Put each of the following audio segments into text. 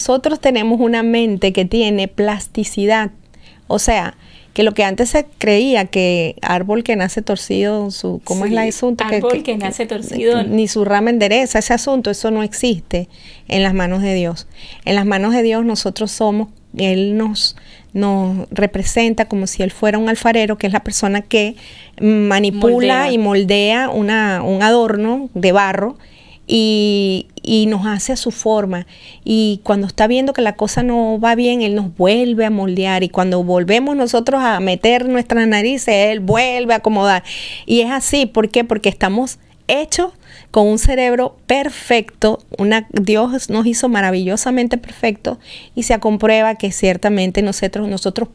nosotros tenemos una mente que tiene plasticidad. O sea, que lo que antes se creía que árbol que nace torcido, ¿cómo es el asunto? Árbol que nace torcido. Ni su rama endereza, ese asunto, eso no existe en las manos de Dios. En las manos de Dios nosotros somos, Él nos representa como si Él fuera un alfarero, que es la persona que manipula y moldea un adorno de barro, y nos hace a su forma, y cuando está viendo que la cosa no va bien, Él nos vuelve a moldear, y cuando volvemos nosotros a meter nuestras narices, Él vuelve a acomodar, y es así. ¿Por qué? Porque estamos hechos con un cerebro perfecto. Dios nos hizo maravillosamente perfectos, y se comprueba que ciertamente nosotros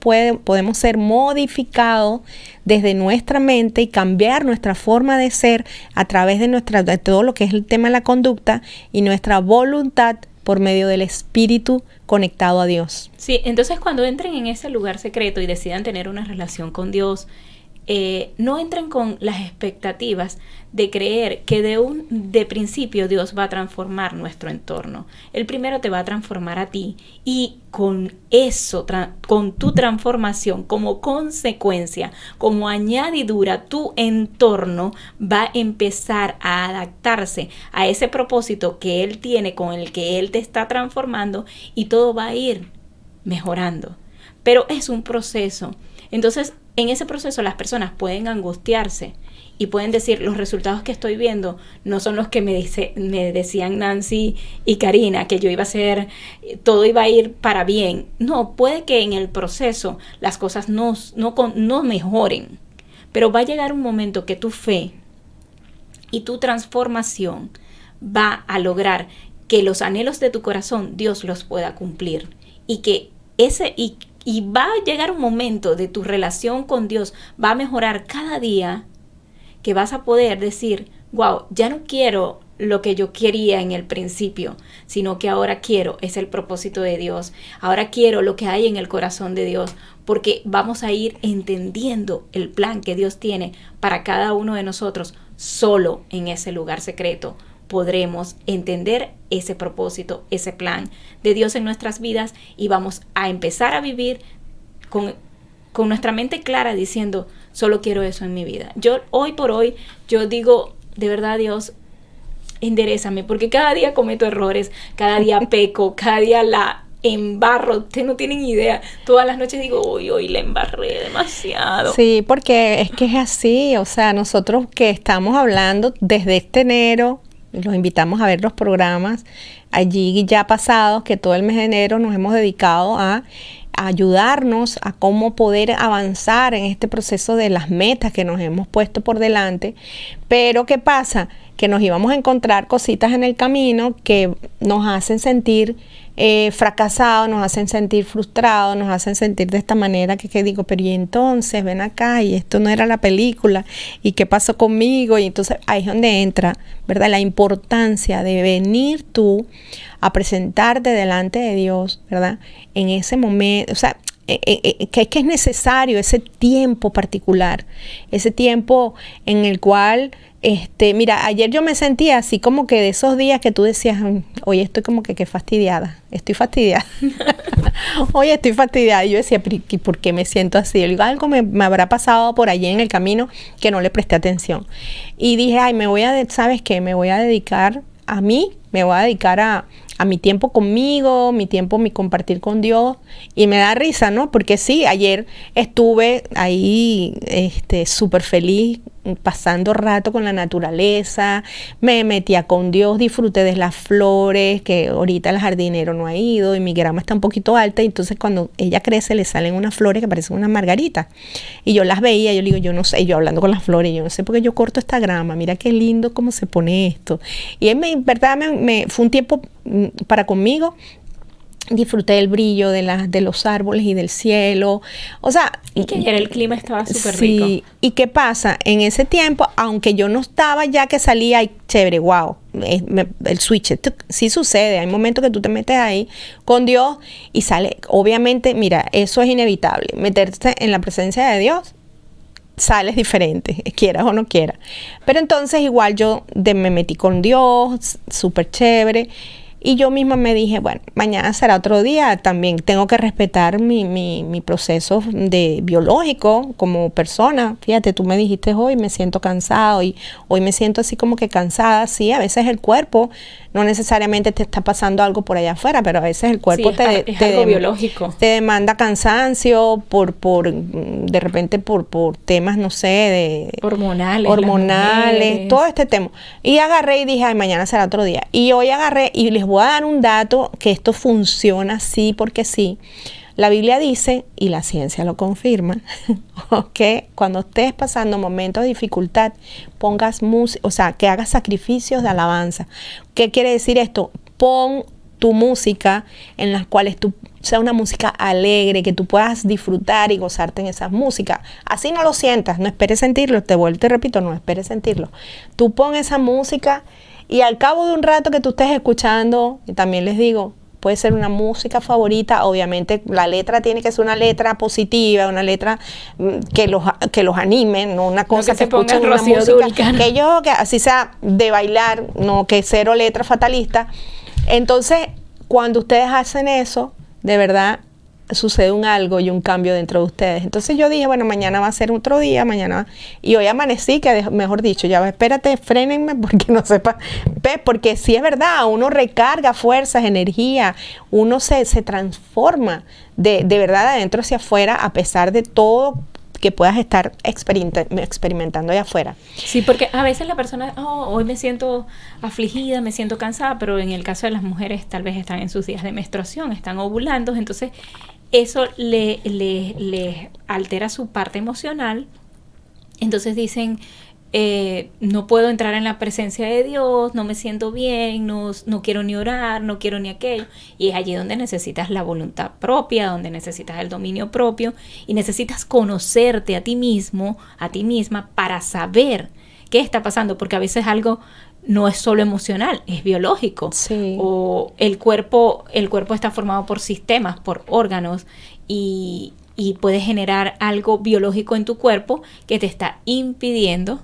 podemos ser modificados desde nuestra mente y cambiar nuestra forma de ser a través de todo lo que es el tema de la conducta y nuestra voluntad por medio del Espíritu conectado a Dios. Sí, entonces cuando entren en ese lugar secreto y decidan tener una relación con Dios, no entren con las expectativas de creer que de principio Dios va a transformar nuestro entorno. Él primero te va a transformar a ti, y con eso, con tu transformación como consecuencia, como añadidura, tu entorno va a empezar a adaptarse a ese propósito que Él tiene, con el que Él te está transformando, y todo va a ir mejorando. Pero es un proceso. Entonces, en ese proceso las personas pueden angustiarse y pueden decir, los resultados que estoy viendo no son los que me decían Nancy y Karina, que yo iba a hacer, todo iba a ir para bien. No, puede que en el proceso las cosas no mejoren, pero va a llegar un momento que tu fe y tu transformación va a lograr que los anhelos de tu corazón Dios los pueda cumplir, y que y va a llegar un momento de tu relación con Dios, va a mejorar cada día, que vas a poder decir, wow, ya no quiero lo que yo quería en el principio, sino que ahora quiero es el propósito de Dios, ahora quiero lo que hay en el corazón de Dios, porque vamos a ir entendiendo el plan que Dios tiene para cada uno de nosotros. Solo en ese lugar secreto podremos entender ese propósito, ese plan de Dios en nuestras vidas, y vamos a empezar a vivir con nuestra mente clara, diciendo, solo quiero eso en mi vida. Yo hoy por hoy, yo digo, de verdad, Dios, enderezame, porque cada día cometo errores, cada día peco, cada día la embarro. Ustedes no tienen idea. Todas las noches digo, hoy la embarré demasiado. Sí, porque es que es así. O sea, nosotros que estamos hablando desde este enero, los invitamos a ver los programas allí ya pasados, que todo el mes de enero nos hemos dedicado a ayudarnos a cómo poder avanzar en este proceso de las metas que nos hemos puesto por delante. Pero ¿qué pasa? Que nos íbamos a encontrar cositas en el camino que nos hacen sentir fracasados, nos hacen sentir frustrados, nos hacen sentir de esta manera que digo, pero y entonces ven acá, y esto no era la película, y qué pasó conmigo. Y entonces ahí es donde entra, ¿verdad?, la importancia de venir tú a presentarte delante de Dios, ¿verdad?, en ese momento. O sea, que es necesario ese tiempo particular, ese tiempo en el cual, mira, ayer yo me sentía así como que de esos días que tú decías, hoy estoy como que fastidiada, estoy fastidiada, hoy estoy fastidiada, y yo decía, ¿por qué me siento así? Yo digo, algo me habrá pasado por allí en el camino que no le presté atención, y dije, ¿sabes qué? Me voy a dedicar a mí, me voy a dedicar a mi tiempo conmigo, mi compartir con Dios. Y me da risa, ¿no? Porque sí, ayer estuve ahí súper feliz, pasando rato con la naturaleza, me metía con Dios, disfruté de las flores, que ahorita el jardinero no ha ido y mi grama está un poquito alta, y entonces cuando ella crece le salen unas flores que parecen unas margaritas, y yo las veía, yo le digo, yo no sé, yo hablando con las flores, yo no sé por qué yo corto esta grama, mira qué lindo cómo se pone esto. Y en verdad fue un tiempo para conmigo. Disfruté del brillo de los árboles y del cielo. O sea, y que ayer el clima estaba súper sí, rico. ¿Y qué pasa? En ese tiempo, aunque yo no estaba ya que salía, y chévere, wow, el switch, sí sucede. Hay momentos que tú te metes ahí con Dios y sale. Obviamente, mira, eso es inevitable. Meterte en la presencia de Dios, sales diferente, quieras o no quieras. Pero entonces igual yo me metí con Dios, súper chévere. Y yo misma me dije, bueno, mañana será otro día. También tengo que respetar mi proceso de biológico como persona. Fíjate, tú me dijiste hoy me siento cansado y hoy me siento así como que cansada. Sí, a veces el cuerpo, no necesariamente te está pasando algo por allá afuera, pero a veces el cuerpo es algo biológico. Te demanda cansancio de repente por temas, no sé, de hormonales, todo este tema. Y agarré y dije, ay, mañana será otro día. Y hoy agarré y les voy a dar un dato que esto funciona sí porque sí. La Biblia dice, y la ciencia lo confirma, que cuando estés pasando momentos de dificultad, pongas música, o sea, que hagas sacrificios de alabanza. ¿Qué quiere decir esto? Pon tu música en las cuales tú sea una música alegre, que tú puedas disfrutar y gozarte en esas músicas. Así no lo sientas, no esperes sentirlo, te repito, no esperes sentirlo. Tú pon esa música y al cabo de un rato que tú estés escuchando, y también les digo, puede ser una música favorita, obviamente la letra tiene que ser una letra positiva, una letra que los anime, no una cosa no que escuchen una música, que así sea de bailar, no que cero letra fatalista. Entonces, cuando ustedes hacen eso, de verdad sucede un algo y un cambio dentro de ustedes. Entonces yo dije, bueno, mañana va a ser otro día, mañana, y hoy amanecí, que mejor dicho, ya espérate, frénenme, porque no sepa, porque sí es verdad, uno recarga fuerzas, energía, uno se transforma de verdad de adentro hacia afuera, a pesar de todo que puedas estar experimentando allá afuera. Sí, porque a veces la persona, hoy me siento afligida, me siento cansada, pero en el caso de las mujeres tal vez están en sus días de menstruación, están ovulando, entonces eso le altera su parte emocional. Entonces dicen, no puedo entrar en la presencia de Dios, no me siento bien, no quiero ni orar, no quiero ni aquello. Y es allí donde necesitas la voluntad propia, donde necesitas el dominio propio y necesitas conocerte a ti mismo, a ti misma, para saber qué está pasando, porque a veces algo no es solo emocional, es biológico. Sí. O el cuerpo está formado por sistemas, por órganos, y puede generar algo biológico en tu cuerpo que te está impidiendo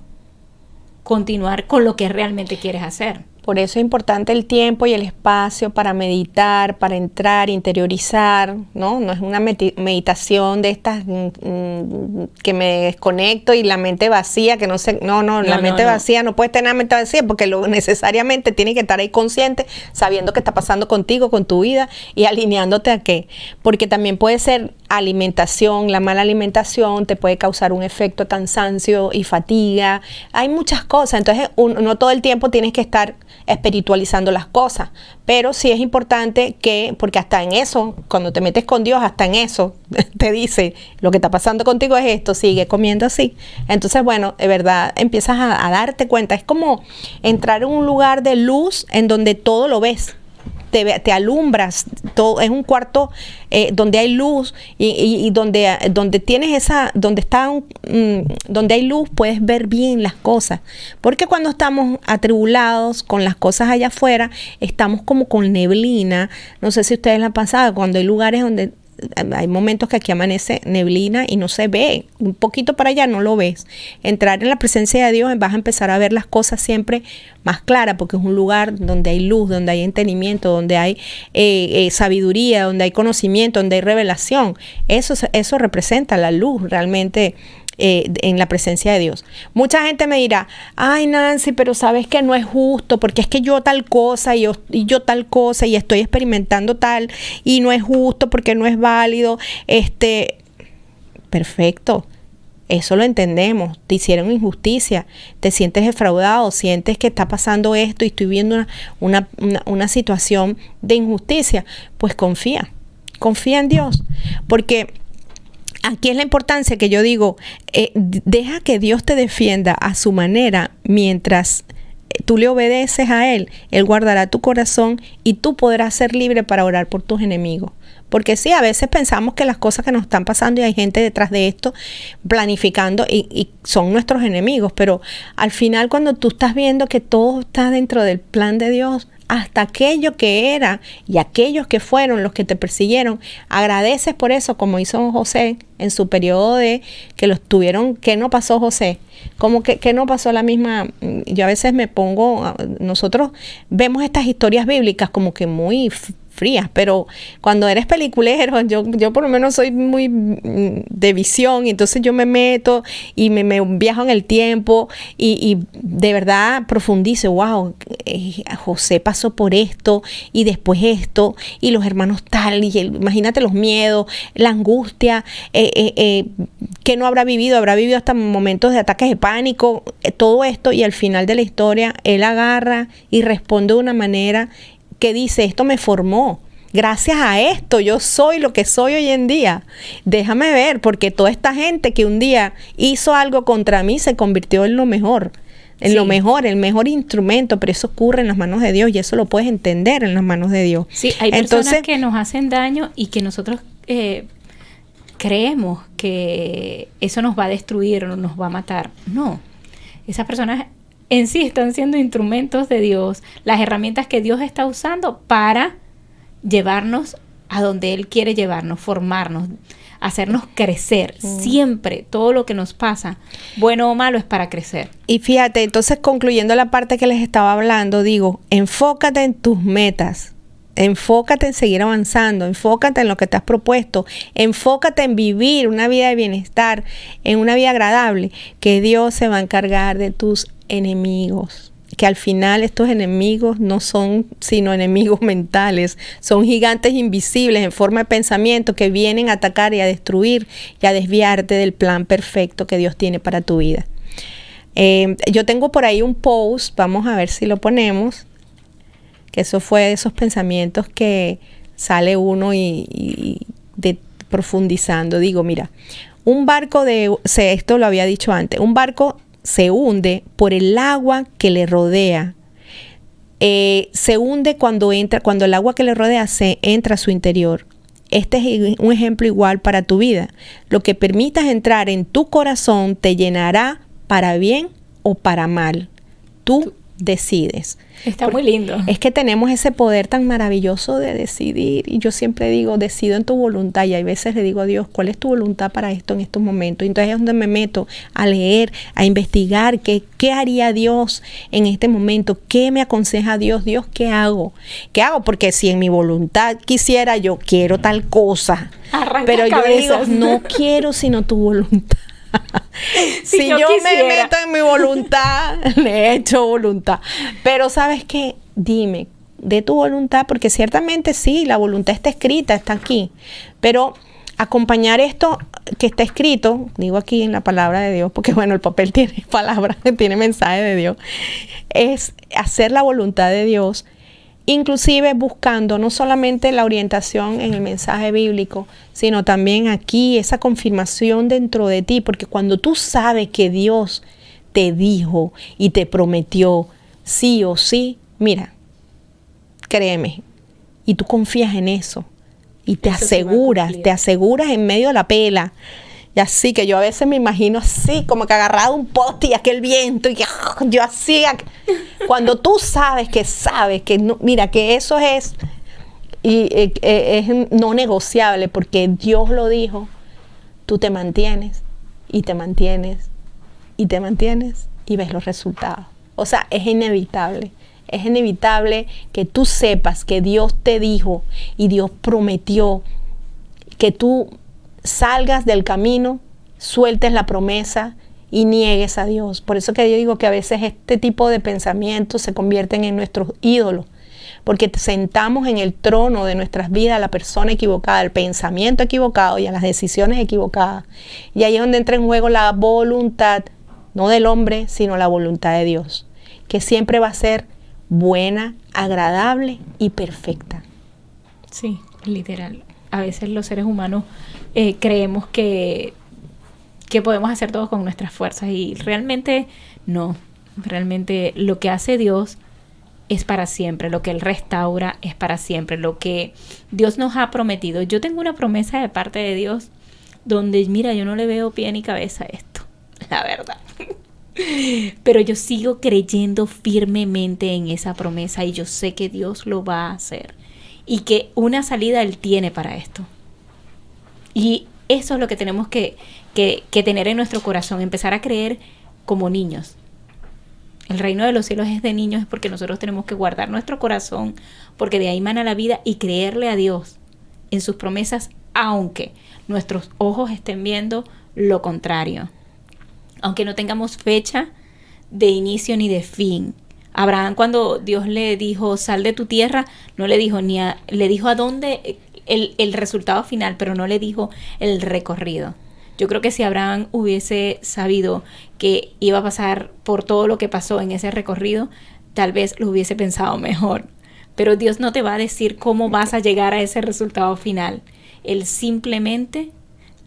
continuar con lo que realmente quieres hacer. Por eso es importante el tiempo y el espacio para meditar, para entrar, interiorizar, ¿no? No es una meditación de estas que me desconecto y la mente vacía, que no sé, la mente vacía, no puedes tener la mente vacía porque necesariamente tienes que estar ahí consciente, sabiendo qué está pasando contigo, con tu vida y alineándote a qué. Porque también puede ser alimentación, la mala alimentación te puede causar un efecto de cansancio y fatiga. Hay muchas cosas, entonces no todo el tiempo tienes que estar espiritualizando las cosas, pero sí es importante porque hasta en eso, cuando te metes con Dios, hasta en eso te dice, lo que está pasando contigo es esto, sigue comiendo así. Entonces, bueno, de verdad empiezas a darte cuenta, es como entrar en un lugar de luz en donde todo lo ves. Te alumbras, todo es un cuarto donde hay luz y donde tienes donde hay luz puedes ver bien las cosas, porque cuando estamos atribulados con las cosas allá afuera estamos como con neblina. No sé si ustedes la han pasado, cuando hay lugares donde hay momentos que aquí amanece neblina y no se ve, un poquito para allá no lo ves. Entrar en la presencia de Dios, vas a empezar a ver las cosas siempre más claras, porque es un lugar donde hay luz, donde hay entendimiento, donde hay sabiduría, donde hay conocimiento, donde hay revelación. Eso representa la luz realmente en la presencia de Dios. Mucha gente me dirá, ay Nancy, pero sabes que no es justo, porque es que yo tal cosa y yo tal cosa y estoy experimentando tal y no es justo porque no es válido. Perfecto, eso lo entendemos. Te hicieron injusticia, te sientes defraudado, sientes que está pasando esto y estoy viendo una situación de injusticia. Pues confía en Dios, porque aquí es la importancia que yo digo, deja que Dios te defienda a su manera mientras tú le obedeces a Él. Él guardará tu corazón y tú podrás ser libre para orar por tus enemigos. Porque sí, a veces pensamos que las cosas que nos están pasando y hay gente detrás de esto planificando y son nuestros enemigos, pero al final cuando tú estás viendo que todo está dentro del plan de Dios, hasta aquello que era y aquellos que fueron los que te persiguieron. Agradeces por eso, como hizo José en su periodo de que los tuvieron. ¿Qué no pasó, José? Como que no pasó la misma. Yo a veces me pongo, nosotros vemos estas historias bíblicas como que muy frías, pero cuando eres peliculero, yo por lo menos soy muy de visión, y entonces yo me meto y me viajo en el tiempo y de verdad profundizo. Wow, José pasó por esto y después esto, y los hermanos tal, y imagínate los miedos, la angustia, que no habrá vivido hasta momentos de ataques de pánico, todo esto, y al final de la historia él agarra y responde de una manera que dice: esto me formó, gracias a esto yo soy lo que soy hoy en día. Déjame ver, porque toda esta gente que un día hizo algo contra mí se convirtió en lo mejor, lo mejor, el mejor instrumento, pero eso ocurre en las manos de Dios, y eso lo puedes entender en las manos de Dios. Sí, hay personas que nos hacen daño y que nosotros creemos que eso nos va a destruir o nos va a matar. No, esas personas en sí están siendo instrumentos de Dios, las herramientas que Dios está usando para llevarnos a donde Él quiere llevarnos, formarnos, hacernos crecer. Siempre, todo lo que nos pasa, bueno o malo, es para crecer. Y fíjate, entonces, concluyendo la parte que les estaba hablando, digo, enfócate en tus metas. Enfócate en seguir avanzando, enfócate en lo que te has propuesto, enfócate en vivir una vida de bienestar, en una vida agradable, que Dios se va a encargar de tus enemigos, que al final estos enemigos no son sino enemigos mentales, son gigantes invisibles en forma de pensamiento que vienen a atacar y a destruir y a desviarte del plan perfecto que Dios tiene para tu vida. Yo tengo por ahí un post, vamos a ver si lo ponemos, que eso fue de esos pensamientos que sale uno y profundizando. Digo, mira, esto lo había dicho antes, un barco se hunde por el agua que le rodea. Se hunde cuando el agua que le rodea se entra a su interior. Este es un ejemplo igual para tu vida. Lo que permitas entrar en tu corazón te llenará para bien o para mal. Tú decides. Está muy lindo. Es que tenemos ese poder tan maravilloso de decidir, y yo siempre digo, decido en tu voluntad, y hay veces le digo a Dios, ¿cuál es tu voluntad para esto en estos momentos? Y entonces es donde me meto a leer, a investigar qué haría Dios en este momento, qué me aconseja Dios, ¿qué hago? ¿Qué hago? Porque si en mi voluntad quisiera, yo quiero tal cosa, pero yo digo, no quiero sino tu voluntad. Si yo me meto en mi voluntad, le he hecho voluntad. Pero ¿sabes qué? Dime, de tu voluntad, porque ciertamente sí, la voluntad está escrita, está aquí. Pero acompañar esto que está escrito, digo aquí en la palabra de Dios, porque bueno, el papel tiene palabras, tiene mensaje de Dios, es hacer la voluntad de Dios, inclusive buscando no solamente la orientación en el mensaje bíblico, sino también aquí esa confirmación dentro de ti, porque cuando tú sabes que Dios te dijo y te prometió sí o sí, mira, créeme, y tú confías en eso, y te aseguras en medio de la pela. Y así que yo a veces me imagino así, como que agarrado un poste y aquel viento, y que yo así, cuando tú sabes que no, mira, que eso es no negociable, porque Dios lo dijo, tú te mantienes, y te mantienes, y te mantienes, y ves los resultados. O sea, es inevitable que tú sepas que Dios te dijo, y Dios prometió que tú salgas del camino, sueltes la promesa y niegues a Dios. Por eso que yo digo que a veces este tipo de pensamientos se convierten en nuestros ídolos, porque sentamos en el trono de nuestras vidas a la persona equivocada, el pensamiento equivocado y a las decisiones equivocadas. Y ahí es donde entra en juego la voluntad, no del hombre, sino la voluntad de Dios, que siempre va a ser buena, agradable y perfecta. Sí, literal. A veces los seres humanos creemos que podemos hacer todo con nuestras fuerzas, y realmente no. Realmente lo que hace Dios es para siempre, lo que Él restaura es para siempre, lo que Dios nos ha prometido. Yo tengo una promesa de parte de Dios donde, mira, yo no le veo pie ni cabeza a esto, la verdad. Pero yo sigo creyendo firmemente en esa promesa y yo sé que Dios lo va a hacer y que una salida Él tiene para esto. Y eso es lo que tenemos que tener en nuestro corazón, empezar a creer como niños. El reino de los cielos es de niños, es porque nosotros tenemos que guardar nuestro corazón, porque de ahí mana la vida, y creerle a Dios en sus promesas, aunque nuestros ojos estén viendo lo contrario. Aunque no tengamos fecha de inicio ni de fin. Abraham, cuando Dios le dijo, sal de tu tierra, no le dijo le dijo a dónde el resultado final, pero no le dijo el recorrido. Yo creo que si Abraham hubiese sabido que iba a pasar por todo lo que pasó en ese recorrido, tal vez lo hubiese pensado mejor. Pero Dios no te va a decir cómo vas a llegar a ese resultado final. Él simplemente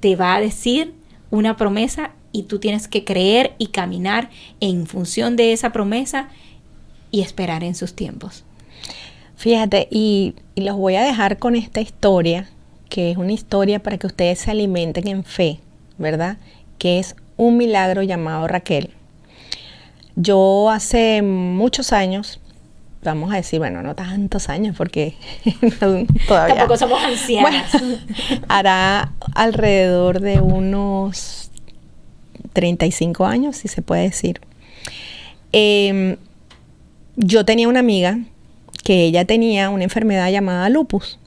te va a decir una promesa y tú tienes que creer y caminar en función de esa promesa y esperar en sus tiempos. Fíjate, y los voy a dejar con esta historia, que es una historia para que ustedes se alimenten en fe, ¿verdad? Que es un milagro llamado Raquel. Yo hace muchos años, vamos a decir, bueno, no tantos años porque todavía... Tampoco somos ancianas. Bueno, hará alrededor de unos 35 años, si se puede decir. Yo tenía una amiga que ella tenía una enfermedad llamada lupus.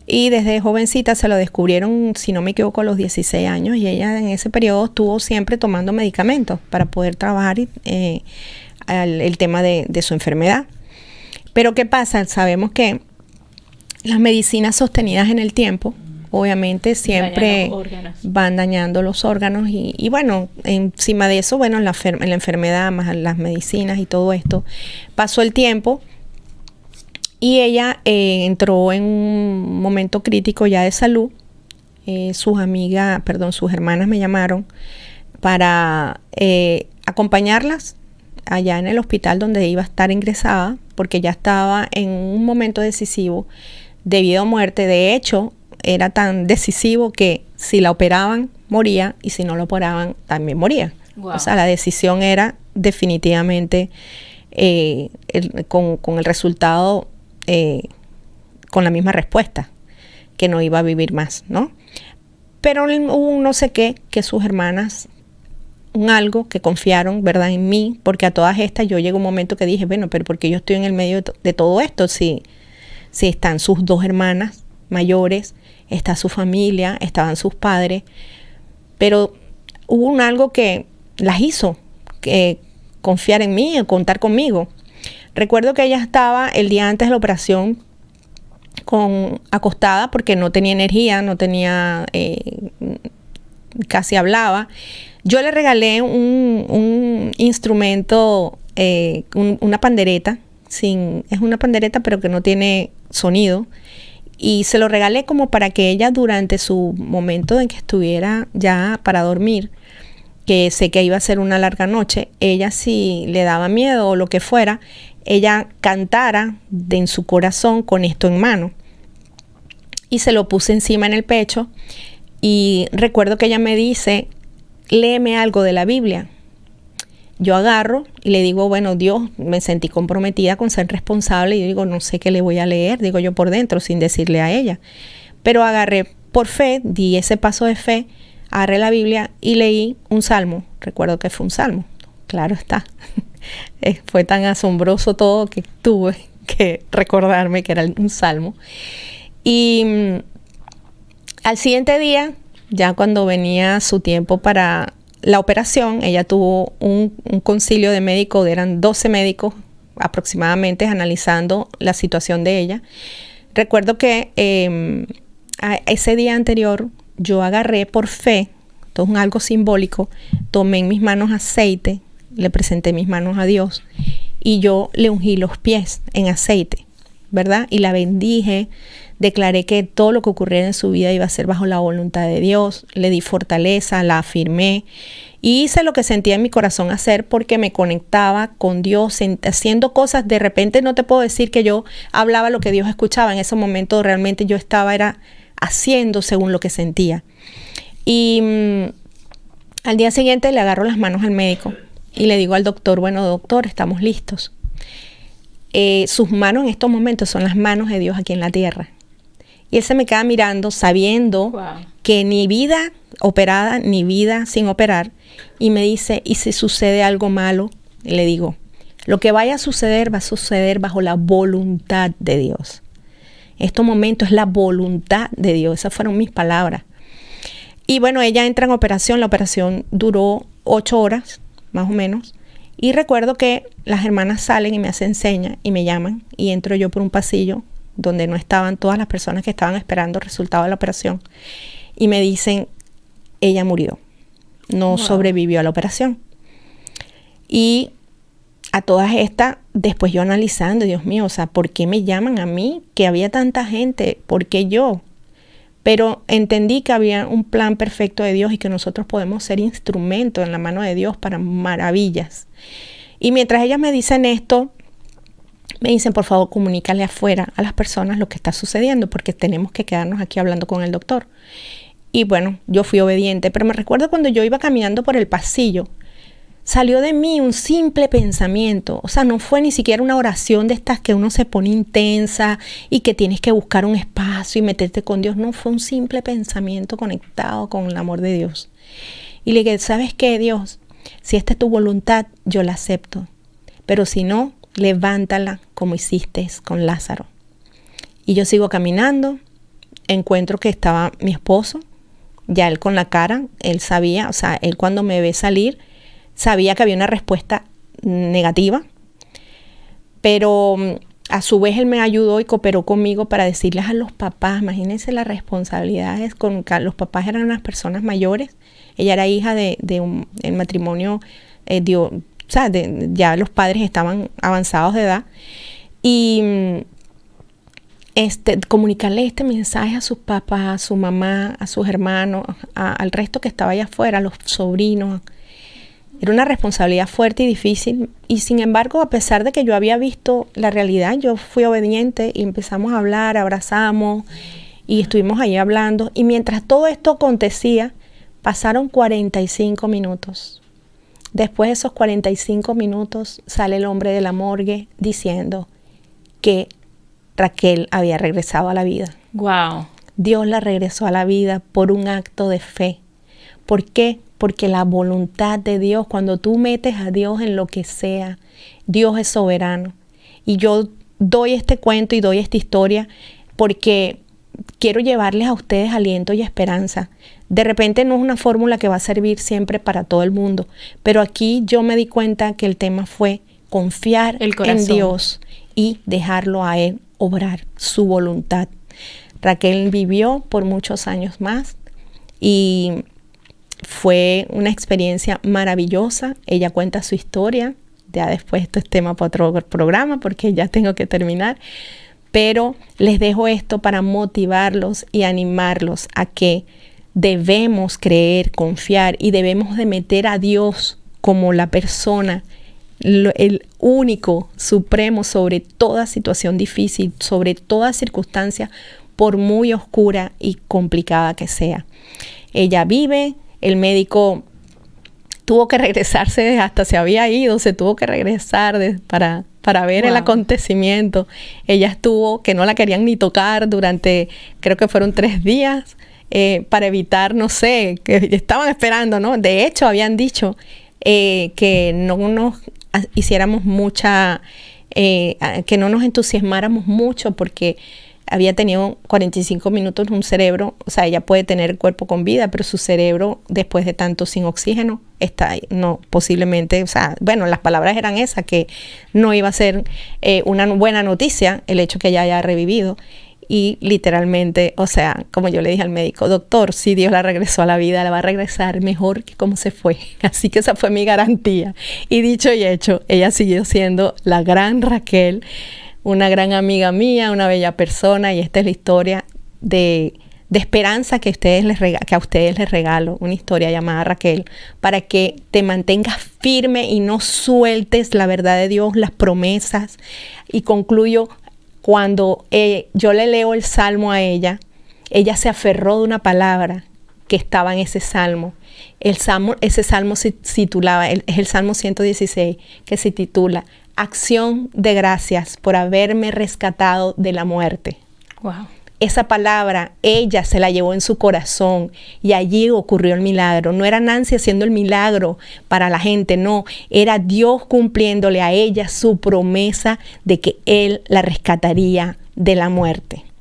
Y desde jovencita se lo descubrieron, si no me equivoco, a los 16 años. Y ella en ese periodo estuvo siempre tomando medicamentos para poder trabajar el tema de su enfermedad. Pero ¿qué pasa? Sabemos que las medicinas sostenidas en el tiempo, obviamente siempre van dañando los órganos. Y bueno, encima de eso, bueno, la enfermedad más las medicinas y todo esto, pasó el tiempo. Y ella entró en un momento crítico ya de salud. Sus hermanas me llamaron para acompañarlas allá en el hospital donde iba a estar ingresada, porque ya estaba en un momento decisivo de vida o muerte. De hecho, era tan decisivo que si la operaban, moría, y si no la operaban, también moría. Wow. O sea, la decisión era definitivamente con el resultado... con la misma respuesta, que no iba a vivir más, ¿no? Pero hubo un no sé qué, que sus hermanas, un algo que confiaron, ¿verdad?, en mí, porque a todas estas yo llegó un momento que dije, bueno, pero porque yo estoy en el medio de todo esto, si están sus dos hermanas mayores, está su familia, estaban sus padres, pero hubo un algo que las hizo confiar en mí, contar conmigo. Recuerdo que ella estaba el día antes de la operación acostada porque no tenía energía, no tenía, casi hablaba. Yo le regalé un instrumento, una pandereta, es una pandereta pero que no tiene sonido, y se lo regalé como para que ella durante su momento en que estuviera ya para dormir, que sé que iba a ser una larga noche, ella si le daba miedo o lo que fuera, ella cantara en su corazón con esto en mano. Y se lo puse encima en el pecho, y recuerdo que ella me dice, léeme algo de la Biblia. Yo agarro y le digo, bueno, Dios, me sentí comprometida con ser responsable, y yo digo, no sé qué le voy a leer, digo yo por dentro, sin decirle a ella. Pero agarré por fe, di ese paso de fe, agarré la Biblia y leí un salmo. Recuerdo que fue un salmo, claro está. Fue tan asombroso todo que tuve que recordarme que era un salmo. Y al siguiente día, ya cuando venía su tiempo para la operación, ella tuvo un concilio de médicos, eran 12 médicos aproximadamente analizando la situación de ella. Recuerdo que ese día anterior yo agarré por fe, todo es algo simbólico, tomé en mis manos aceite, le presenté mis manos a Dios y yo le ungí los pies en aceite, ¿verdad? Y la bendije, declaré que todo lo que ocurriera en su vida iba a ser bajo la voluntad de Dios, le di fortaleza, la afirmé y hice lo que sentía en mi corazón hacer, porque me conectaba con Dios, haciendo cosas. De repente no te puedo decir que yo hablaba lo que Dios escuchaba, en ese momento realmente yo era haciendo según lo que sentía. Y al día siguiente le agarro las manos al médico y le digo al doctor, bueno, doctor, estamos listos. Sus manos en estos momentos son las manos de Dios aquí en la tierra. Y él se me queda mirando sabiendo que ni vida operada, ni vida sin operar. Y me dice, ¿y si sucede algo malo? Y le digo, lo que vaya a suceder va a suceder bajo la voluntad de Dios. En estos momentos es la voluntad de Dios. Esas fueron mis palabras. Y bueno, ella entra en operación. La operación duró 8 horas, más o menos. Y recuerdo que las hermanas salen y me hacen señas y me llaman. Y entro yo por un pasillo donde no estaban todas las personas que estaban esperando el resultado de la operación. Y me dicen, ella murió. No sobrevivió a la operación. Y a todas estas, después yo analizando, Dios mío, o sea, ¿por qué me llaman a mí? Que había tanta gente, ¿por qué yo? Pero entendí que había un plan perfecto de Dios y que nosotros podemos ser instrumentos en la mano de Dios para maravillas. Y mientras ellas me dicen esto, me dicen, por favor, comunícale afuera a las personas lo que está sucediendo, porque tenemos que quedarnos aquí hablando con el doctor. Y bueno, yo fui obediente, pero me recuerdo cuando yo iba caminando por el pasillo, salió de mí un simple pensamiento. O sea, no fue ni siquiera una oración de estas que uno se pone intensa y que tienes que buscar un espacio y meterte con Dios. No, fue un simple pensamiento conectado con el amor de Dios. Y le dije, ¿sabes qué, Dios? Si esta es tu voluntad, yo la acepto. Pero si no, levántala como hiciste con Lázaro. Y yo sigo caminando, encuentro que estaba mi esposo, ya él con la cara, él sabía, o sea, él cuando me ve salir, sabía que había una respuesta negativa, pero a su vez él me ayudó y cooperó conmigo para decirles a los papás, imagínense las responsabilidades, los papás eran unas personas mayores, ella era hija de el matrimonio, ya los padres estaban avanzados de edad, y comunicarle este mensaje a sus papás, a su mamá, a sus hermanos, al resto que estaba allá afuera, a los sobrinos. Era una responsabilidad fuerte y difícil, y sin embargo, a pesar de que yo había visto la realidad, yo fui obediente y empezamos a hablar, abrazamos y estuvimos ahí hablando. Y mientras todo esto acontecía, pasaron 45 minutos. Después de esos 45 minutos sale el hombre de la morgue diciendo que Raquel había regresado a la vida. Wow. Dios la regresó a la vida por un acto de fe. ¿Por qué? Porque la voluntad de Dios, cuando tú metes a Dios en lo que sea, Dios es soberano. Y yo doy este cuento y doy esta historia porque quiero llevarles a ustedes aliento y esperanza. De repente no es una fórmula que va a servir siempre para todo el mundo, pero aquí yo me di cuenta que el tema fue confiar en Dios y dejarlo a Él obrar su voluntad. Raquel vivió por muchos años más y fue una experiencia maravillosa. Ella cuenta su historia. Ya después esto es tema para otro programa porque ya tengo que terminar. Pero les dejo esto para motivarlos y animarlos a que debemos creer, confiar y debemos de meter a Dios como la persona, el único, supremo sobre toda situación difícil, sobre toda circunstancia, por muy oscura y complicada que sea. Ella vive. El médico tuvo que regresarse, hasta se había ido, se tuvo que regresar para ver el acontecimiento. Ella estuvo, que no la querían ni tocar durante, creo que fueron 3 días, para evitar, no sé, que estaban esperando, ¿no? De hecho, habían dicho que no nos hiciéramos que no nos entusiasmáramos mucho porque había tenido 45 minutos un cerebro, o sea, ella puede tener el cuerpo con vida, pero su cerebro, después de tanto sin oxígeno, no, posiblemente, o sea, bueno, las palabras eran esas, que no iba a ser una buena noticia el hecho que ella haya revivido. Y literalmente, o sea, como yo le dije al médico, doctor, si Dios la regresó a la vida, la va a regresar mejor que como se fue. Así que esa fue mi garantía. Y dicho y hecho, ella siguió siendo la gran Raquel, una gran amiga mía, una bella persona, y esta es la historia de esperanza que a ustedes les regalo, una historia llamada Raquel, para que te mantengas firme y no sueltes la verdad de Dios, las promesas. Y concluyo, cuando yo le leo el Salmo a ella se aferró de una palabra que estaba en ese salmo. Ese salmo se titulaba, es el Salmo 116, que se titula Acción de gracias por haberme rescatado de la muerte. Wow. Esa palabra ella se la llevó en su corazón y allí ocurrió el milagro. No era Nancy haciendo el milagro para la gente, no. Era Dios cumpliéndole a ella su promesa de que Él la rescataría de la muerte.